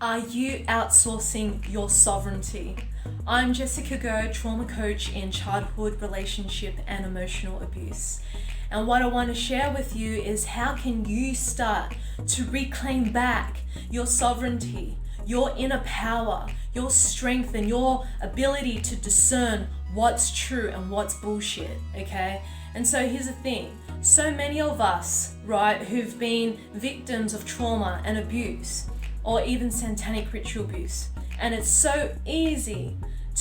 Are you outsourcing your sovereignty? I'm jessxgoh, trauma coach in childhood, relationship and emotional abuse. And what I want to share with you is how can you start to reclaim back your sovereignty, your inner power, your strength and your ability to discern what's true and what's bullshit, okay? And so here's the thing. So many of us, right, who've been victims of trauma and abuse, or even satanic ritual abuse. And it's so easy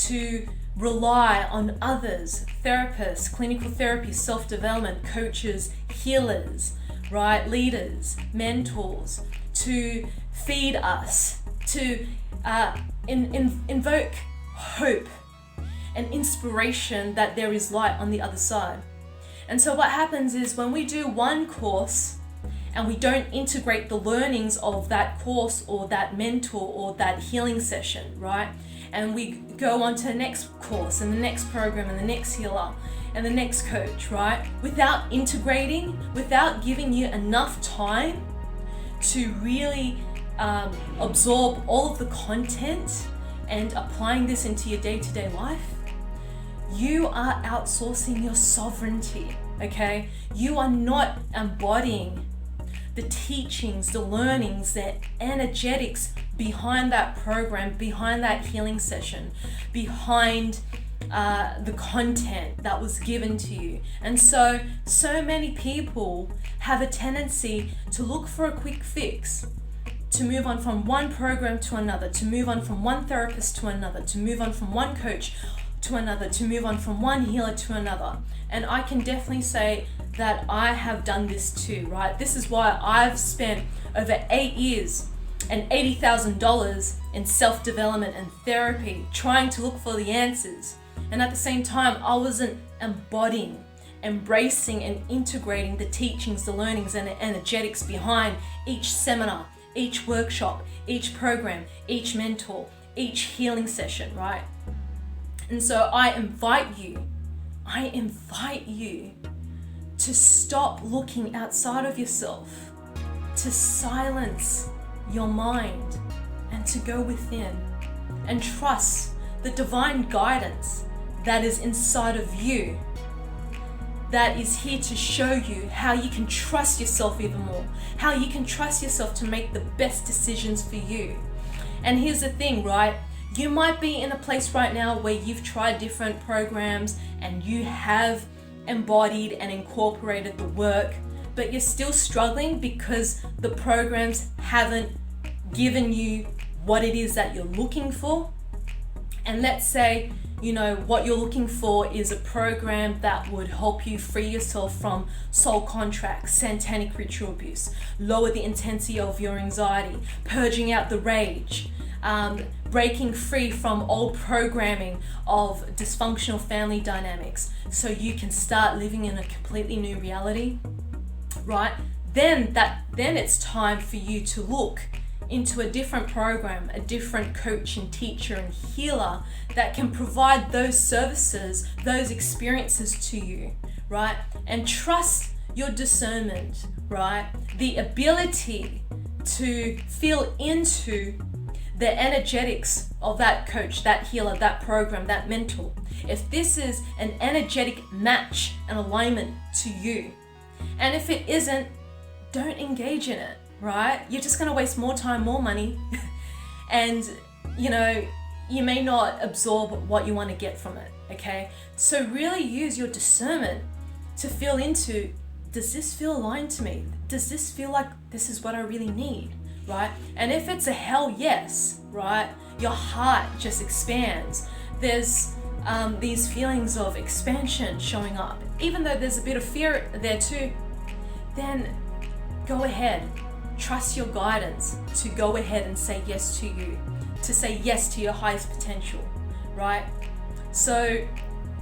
to rely on others, therapists, clinical therapy, self-development, coaches, healers, right, leaders, mentors, to feed us, to invoke hope and inspiration that there is light on the other side. And so what happens is when we do one course and we don't integrate the learnings of that course or that mentor or that healing session, right? And we go on to the next course and the next program and the next healer and the next coach, right? Without integrating, without giving you enough time to really absorb all of the content and applying this into your day-to-day life, you are outsourcing your sovereignty, okay? You are not embodying the teachings, the learnings, the energetics behind that program, behind that healing session, behind the content that was given to you. And so many people have a tendency to look for a quick fix, to move on from one program to another, to move on from one therapist to another, to move on from one coach to another, to move on from one healer to another. And I can definitely say that I have done this too, right? This is why I've spent over 8 years and $80,000 in self-development and therapy, trying to look for the answers. And at the same time, I wasn't embodying, embracing and integrating the teachings, the learnings and the energetics behind each seminar, each workshop, each program, each mentor, each healing session, right? And so I invite you to stop looking outside of yourself, to silence your mind and to go within and trust the divine guidance that is inside of you, that is here to show you how you can trust yourself even more, how you can trust yourself to make the best decisions for you. And here's the thing, right? You might be in a place right now where you've tried different programs and you have embodied and incorporated the work, but you're still struggling because the programs haven't given you what it is that you're looking for. And let's say, what you're looking for is a program that would help you free yourself from soul contracts, satanic ritual abuse, lower the intensity of your anxiety, purging out the rage, breaking free from old programming of dysfunctional family dynamics so you can start living in a completely new reality, right? Then it's time for you to look into a different program, a different coach and teacher and healer that can provide those services, those experiences to you, right? And trust your discernment, right? The ability to feel into the energetics of that coach, that healer, that program, that mentor. If this is an energetic match and alignment to you, and if it isn't, don't engage in it, right? You're just going to waste more time, more money, and you may not absorb what you want to get from it, okay? So really use your discernment to feel into, does this feel aligned to me? Does this feel like this is what I really need? Right? And if it's a hell yes, right, your heart just expands. There's these feelings of expansion showing up. Even though there's a bit of fear there too, then go ahead. Trust your guidance to go ahead and say yes to you, to say yes to your highest potential, right? So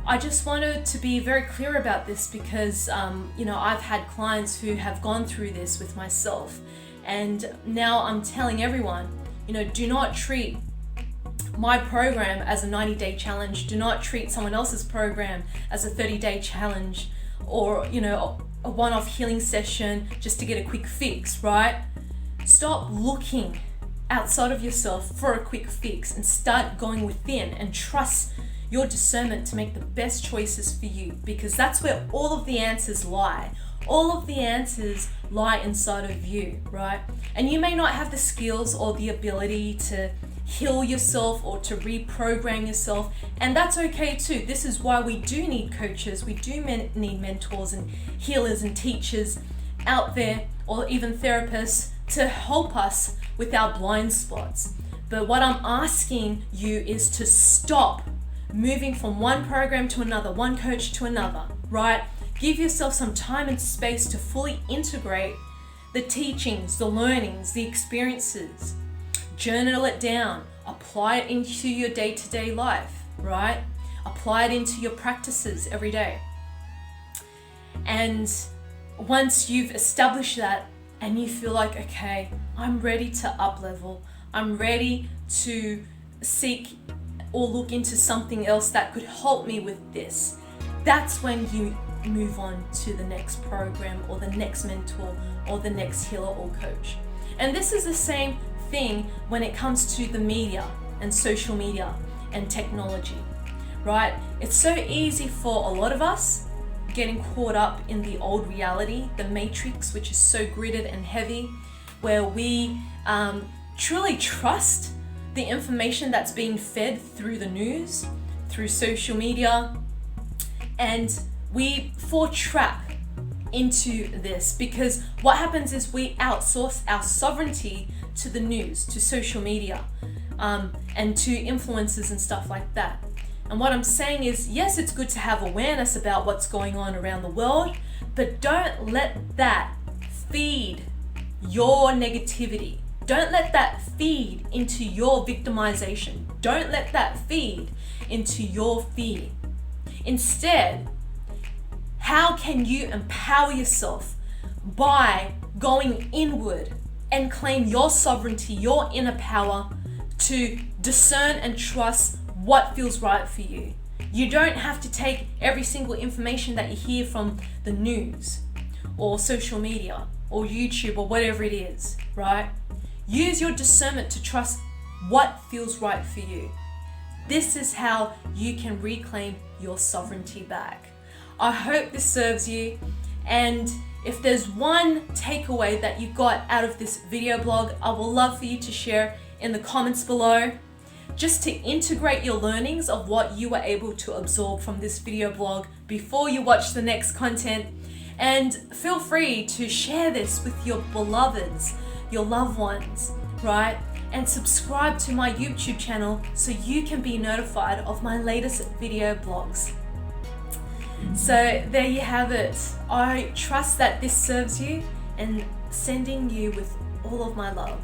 I just wanted to be very clear about this because, I've had clients who have gone through this with myself. And now I'm telling everyone, do not treat my program as a 90-day challenge. Do not treat someone else's program as a 30-day challenge or, a one-off healing session just to get a quick fix, right? Stop looking outside of yourself for a quick fix and start going within and trust your discernment to make the best choices for you, because that's where all of the answers lie. All of the answers lie inside of you, right? And you may not have the skills or the ability to heal yourself or to reprogram yourself, and that's okay too. This is why we do need coaches, we do need mentors and healers and teachers out there, or even therapists, to help us with our blind spots. But what I'm asking you is to stop moving from one program to another, one coach to another, right? Give yourself some time and space to fully integrate the teachings, the learnings, the experiences. Journal it down, apply it into your day-to-day life, right? Apply it into your practices every day. And once you've established that and you feel like, okay, I'm ready to up level, I'm ready to seek or look into something else that could help me with this, that's when you move on to the next program or the next mentor or the next healer or coach. And this is the same thing when it comes to the media and social media and technology, right? It's so easy for a lot of us getting caught up in the old reality, the matrix, which is so gridded and heavy, where we truly trust the information that's being fed through the news, through social media, and we fall trap into this, because what happens is we outsource our sovereignty to the news, to social media, and to influencers and stuff like that. And what I'm saying is, yes, it's good to have awareness about what's going on around the world, but don't let that feed your negativity. Don't let that feed into your victimization. Don't let that feed into your fear. Instead, how can you empower yourself by going inward and claim your sovereignty, your inner power, to discern and trust what feels right for you? You don't have to take every single information that you hear from the news or social media or YouTube or whatever it is, right? Use your discernment to trust what feels right for you. This is how you can reclaim your sovereignty back. I hope this serves you, and if there's one takeaway that you got out of this video blog, I would love for you to share in the comments below, just to integrate your learnings of what you were able to absorb from this video blog before you watch the next content. And feel free to share this with your beloveds, your loved ones, right? And subscribe to my YouTube channel so you can be notified of my latest video blogs. So there you have it. I trust that this serves you, and sending you with all of my love.